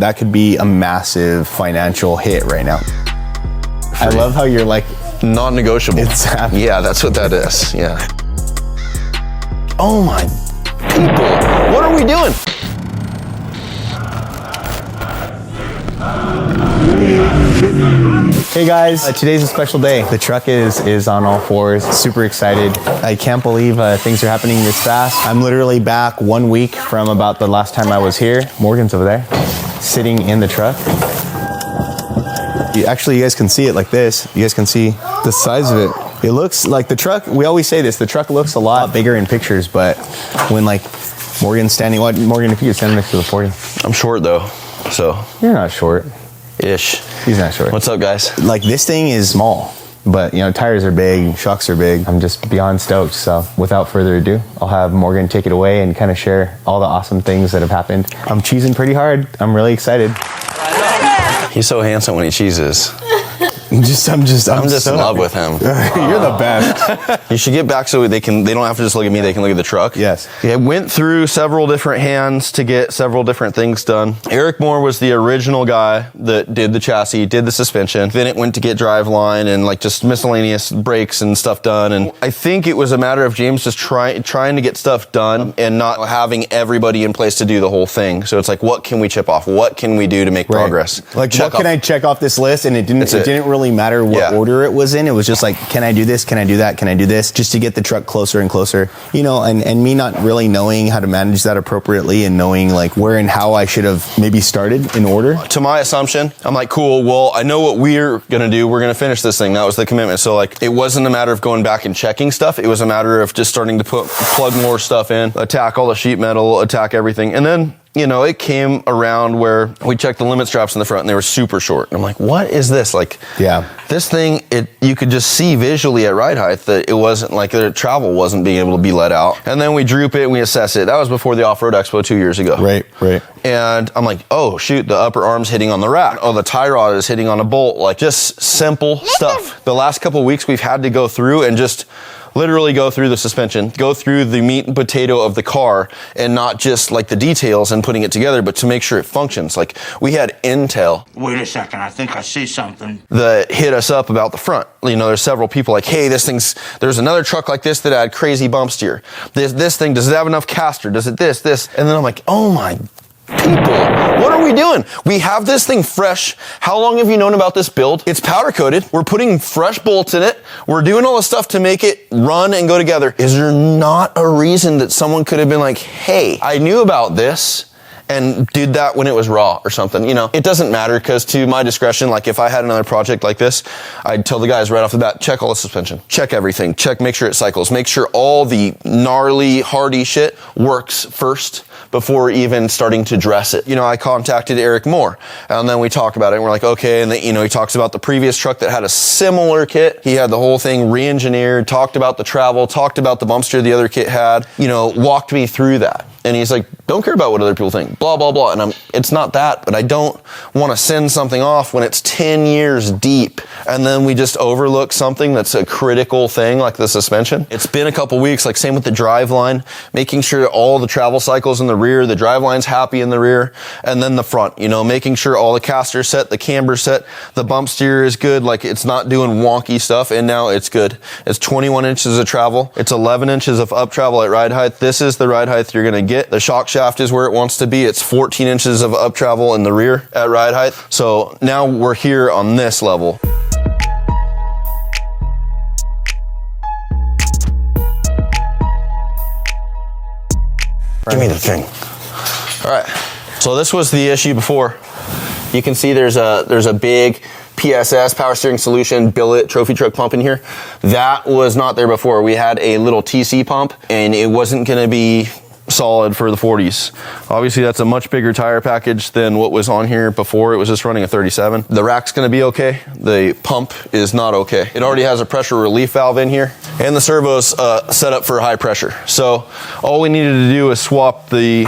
That could be a massive financial hit right now. I love how you're like, non-negotiable. It's happening. Yeah, that's what that is. Yeah. Oh my people, what are we doing? Hey guys, today's a special day. The truck is on all fours. Super excited. I can't believe things are happening this fast. I'm literally back 1 week from about the last time I was here. Morgan's over there, sitting in the truck. You guys can see it like this. You guys can see the size of it. It looks like the truck, we always say this, the truck looks a lot bigger in pictures, but when like Morgan's standing, Morgan, if you could stand next to the 40. I'm short though, so. You're not short. Ish. He's not short. What's up, guys? Like this thing is small, but you know, tires are big, shocks are big. I'm just beyond stoked. So without further ado, I'll have Morgan take it away and kind of share all the awesome things that have happened. I'm cheesing pretty hard. I'm really excited. He's so handsome when he cheeses. I'm just in love with him. You're the best. You should get back so they don't have to just look at me, they can look at the truck. Yes. It went through several different hands to get several different things done. Eric Moore was the original guy that did the chassis, did the suspension. Then it went to get driveline and like just miscellaneous brakes and stuff done. And I think it was a matter of James just trying to get stuff done and not having everybody in place to do the whole thing. So it's like, what can we chip off? What can we do to make progress? Like, what can I check off this list? And it didn't really matter what order it was in. It was just like, can I do this? Can I do that? Can I do this? Just to get the truck closer and closer, you know, and me not really knowing how to manage that appropriately and knowing like where and how I should have maybe started in order. To my assumption, I'm like, cool, well, I know what we're going to do. We're going to finish this thing. That was the commitment. So like, it wasn't a matter of going back and checking stuff. It was a matter of just starting to plug more stuff in, attack all the sheet metal, attack everything. And then, you know, it came around where we checked the limit straps in the front and they were super short. And I'm like, what is this? Like, yeah, this thing, you could just see visually at ride height that it wasn't like the travel wasn't being able to be let out. And then we droop it and we assess it. That was before the Off-Road Expo 2 years ago. Right. And I'm like, oh shoot, the upper arm's hitting on the rack. Oh, the tie rod is hitting on a bolt. Like just simple stuff. The last couple of weeks we've had to go through and just literally go through the suspension, go through the meat and potato of the car, and not just like the details and putting it together, but to make sure it functions. Like we had intel. Wait a second, I think I see something. That hit us up about the front. You know, there's several people like, hey, there's another truck like this that had crazy bump steer. This thing, does it have enough caster? Does it this? And then I'm like, oh my people, what are we doing? We have this thing fresh. How long have you known about this build? It's powder coated. We're putting fresh bolts in it. We're doing all the stuff to make it run and go together. Is there not a reason that someone could have been like, hey, I knew about this and did that when it was raw or something? You know, it doesn't matter because to my discretion, like if I had another project like this, I'd tell the guys right off the bat, check all the suspension, check everything, make sure it cycles, make sure all the gnarly, hardy shit works first before even starting to dress it. You know, I contacted Eric Moore and then we talked about it and we're like, okay. And you know, he talks about the previous truck that had a similar kit. He had the whole thing re-engineered, talked about the travel, talked about the bump steer the other kit had, you know, walked me through that. And he's like, don't care about what other people think, blah, blah, blah. And it's not that, but I don't want to send something off when it's 10 years deep. And then we just overlook something that's a critical thing like the suspension. It's been a couple weeks, like same with the driveline, making sure all the travel cycles in the rear, the driveline's happy in the rear, and then the front, you know, making sure all the caster's set, the camber's set, the bump steer is good, like it's not doing wonky stuff, and now it's good. It's 21 inches of travel. It's 11 inches of up travel at ride height. This is the ride height you're going to get. The shock shaft is where it wants to be. It's 14 inches of up travel in the rear at ride height. So now we're here on this level. Give me the thing. All right. So this was the issue before. You can see there's a big PSS, power steering solution, billet, trophy truck pump in here. That was not there before. We had a little TC pump and it wasn't going to be solid for the 40s. Obviously that's a much bigger tire package than what was on here before. It was just running a 37. The rack's going to be okay. The pump is not okay. It already has a pressure relief valve in here and the servo's set up for high pressure. So all we needed to do is swap the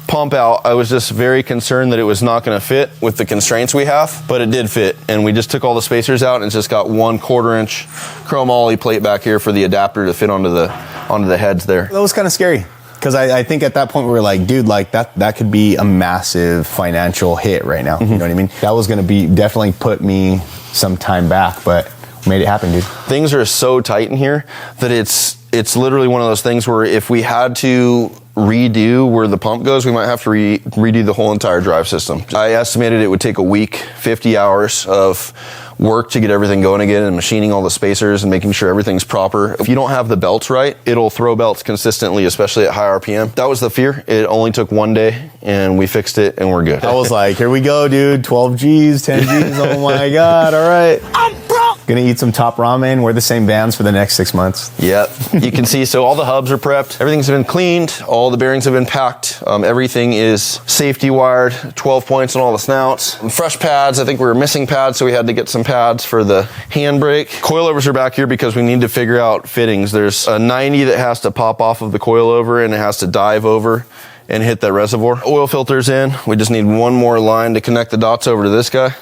pump out. I was just very concerned that it was not going to fit with the constraints we have, but it did fit. And we just took all the spacers out and just got 1/4 inch chrome ollie plate back here for the adapter to fit onto the heads there. That was kind of scary. Because I think at that point we were like, dude, like that could be a massive financial hit right now. You know what I mean? That was going to be definitely put me some time back, but made it happen, dude. Things are so tight in here that it's literally one of those things where if we had to redo where the pump goes, we might have to redo the whole entire drive system. I estimated it would take a week, 50 hours of work to get everything going again and machining all the spacers and making sure everything's proper. If you don't have the belts right, it'll throw belts consistently, especially at high RPM. That was the fear. It only took one day and we fixed it and we're good. I was like, here we go, dude. 12 G's, 10 G's. Oh my God. All right. I'm broke. Gonna eat some top ramen. Wear the same Vans for the next 6 months. Yep. You can see, so all the hubs are prepped. Everything's been cleaned. All the bearings have been packed. Everything is safety wired, 12 points on all the snouts. Fresh pads. I think we were missing pads, so we had to get some pads for the handbrake. Coilovers are back here because we need to figure out fittings. There's a 90 that has to pop off of the coilover and it has to dive over and hit that reservoir. Oil filter's in. We just need one more line to connect the dots over to this guy.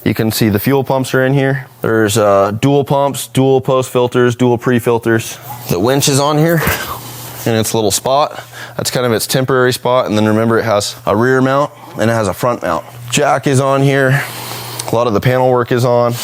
You can see the fuel pumps are in here. There's dual pumps, dual post filters, dual pre-filters. The winch is on here in its little spot. That's kind of its temporary spot. And then remember, it has a rear mount and it has a front mount. Jack is on here. A lot of the panel work is on.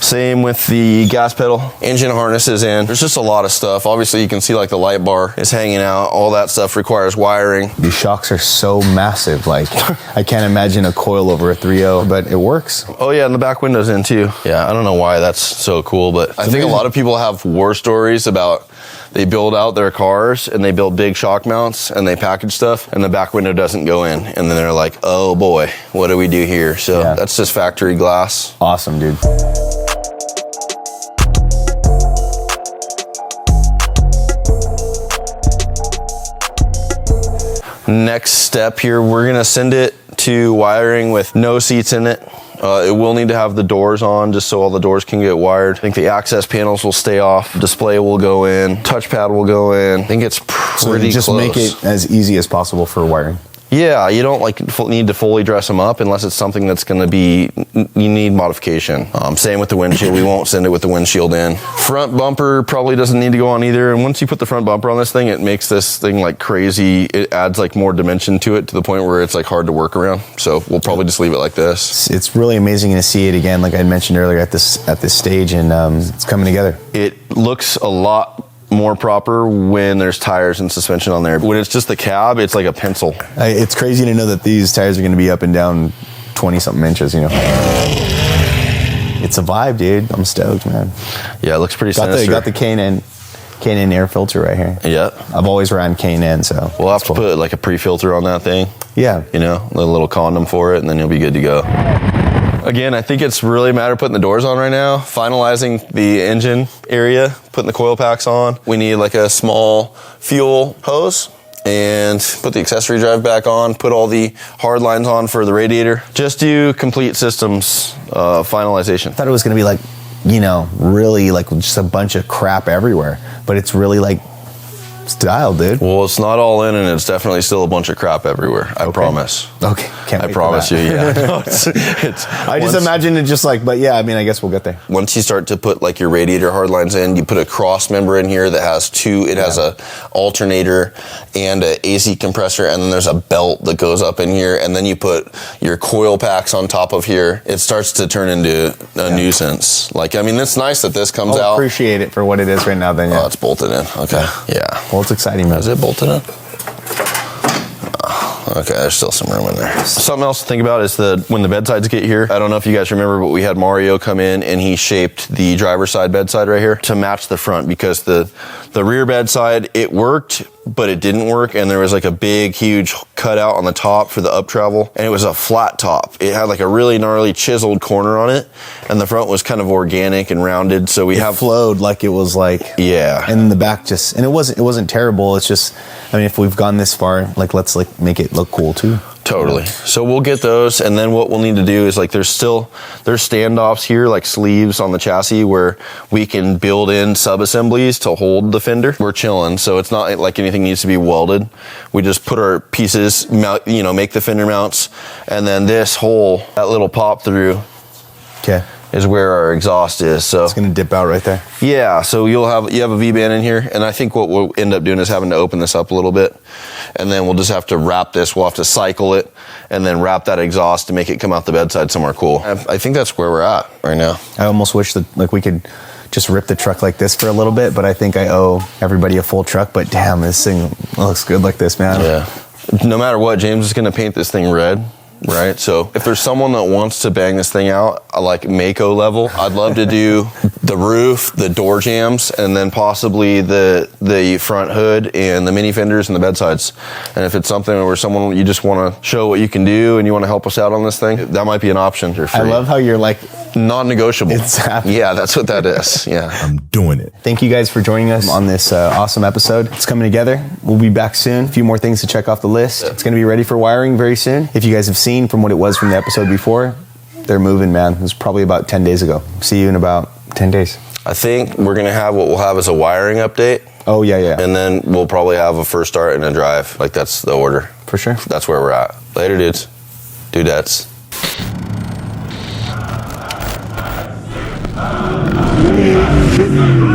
Same with the gas pedal. Engine harness is in. There's just a lot of stuff. Obviously, you can see like the light bar is hanging out. All that stuff requires wiring. These shocks are so massive. Like, I can't imagine a coil over a 3.0, but it works. Oh yeah, and the back window's in too. Yeah, I don't know why that's so cool, but I think a lot of people have war stories about they build out their cars and they build big shock mounts and they package stuff and the back window doesn't go in. And then they're like, oh boy, what do we do here? So that's just factory glass. Awesome, dude. Next step here, we're gonna send it to wiring with no seats in it. It will need to have the doors on just so all the doors can get wired. I think the access panels will stay off. Display will go in. Touchpad will go in. I think it's pretty just close. Make it as easy as possible for wiring. Yeah, you don't like need to fully dress them up unless it's something that's going to be, you need modification. Same with the windshield. We won't send it with the windshield in. Front bumper probably doesn't need to go on either. And once you put the front bumper on this thing, it makes this thing like crazy. It adds like more dimension to it to the point where it's like hard to work around. So we'll probably just leave it like this. It's really amazing to see it again, like I mentioned earlier at this stage, and it's coming together. It looks a lot more proper when there's tires and suspension on there. When it's just the cab, it's like a pencil. It's crazy to know that these tires are going to be up and down 20-something inches, you know. It's a vibe, dude. I'm stoked, man. Yeah, it looks pretty sinister. Got the K&N air filter right here. Yeah. I've always ran K&N, so. We'll have to put like a pre-filter on that thing. Yeah. You know, a little condom for it, and then you'll be good to go. Again, I think it's really a matter of putting the doors on right now, finalizing the engine area, putting the coil packs on. We need like a small fuel hose and put the accessory drive back on, put all the hard lines on for the radiator. Just do complete systems finalization. I thought it was going to be like, you know, really like just a bunch of crap everywhere, but it's really like style, dude. Well, it's not all in, and it's definitely still a bunch of crap everywhere. I promise. Okay, can't wait I promise for you. that. Yeah. No, it's I just imagine it just like, but yeah, I mean, I guess we'll get there. Once you start to put like your radiator hard lines in, you put a cross member in here that has two. It has a alternator and a AC compressor, and then there's a belt that goes up in here, and then you put your coil packs on top of here. It starts to turn into a nuisance. Like, I mean, it's nice that this comes out. I'll appreciate it for what it is right now. Then, yeah. Oh, it's bolted in. Okay. Yeah. Well, it's exciting, man. Is it bolted in? Okay, there's still some room in there. Something else to think about is when the bedsides get here. I don't know if you guys remember, but we had Mario come in and he shaped the driver's side bedside right here to match the front, because the rear bedside, it worked, but it didn't work, and there was like a big, huge cutout on the top for the up travel, and it was a flat top. It had like a really gnarly chiseled corner on it, and the front was kind of organic and rounded, so it flowed like it was like, yeah, and the back just, and it wasn't terrible. It's just, I mean, if we've gone this far, like, let's like make it look cool too. Totally. So we'll get those, and then what we'll need to do is like there's standoffs here, like sleeves on the chassis, where we can build in sub-assemblies to hold the fender. We're chilling, so it's not like anything needs to be welded. We just put our pieces, make the fender mounts, and then this hole, that little pop through, okay, is where our exhaust is. So It's gonna dip out right there. yeah, so you have a V-band in here, and I think what we'll end up doing is having to open this up a little bit, and then we'll just have to wrap this. We'll have to cycle it, and then wrap that exhaust to make it come out the bedside somewhere cool. I think that's where we're at right now. I almost wish that like we could just rip the truck like this for a little bit, but I think I owe everybody a full truck. But damn, this thing looks good like this, man. Yeah. No matter what, James is going to paint this thing red. Right, so if there's someone that wants to bang this thing out, like Mako level, I'd love to do the roof, the door jambs, and then possibly the front hood and the mini fenders and the bedsides. And if it's something where someone you just want to show what you can do and you want to help us out on this thing, that might be an option for free. I love how you're like, non-negotiable. It's happening. Yeah, that's what that is. Yeah. I'm doing it. thank you guys for joining us on this awesome episode. It's coming together. We'll be back soon. A few more things to check off the list. It's going to be ready for wiring very soon. If you guys have seen from what it was from the episode before, they're moving, man. It was probably about 10 days ago. See you in about 10 days. I think we're going to have what we'll have is a wiring update. Oh, yeah. And then we'll probably have a first start and a drive. Like, that's the order. For sure. That's where we're at. Later, dudes. Dudettes. Thank you.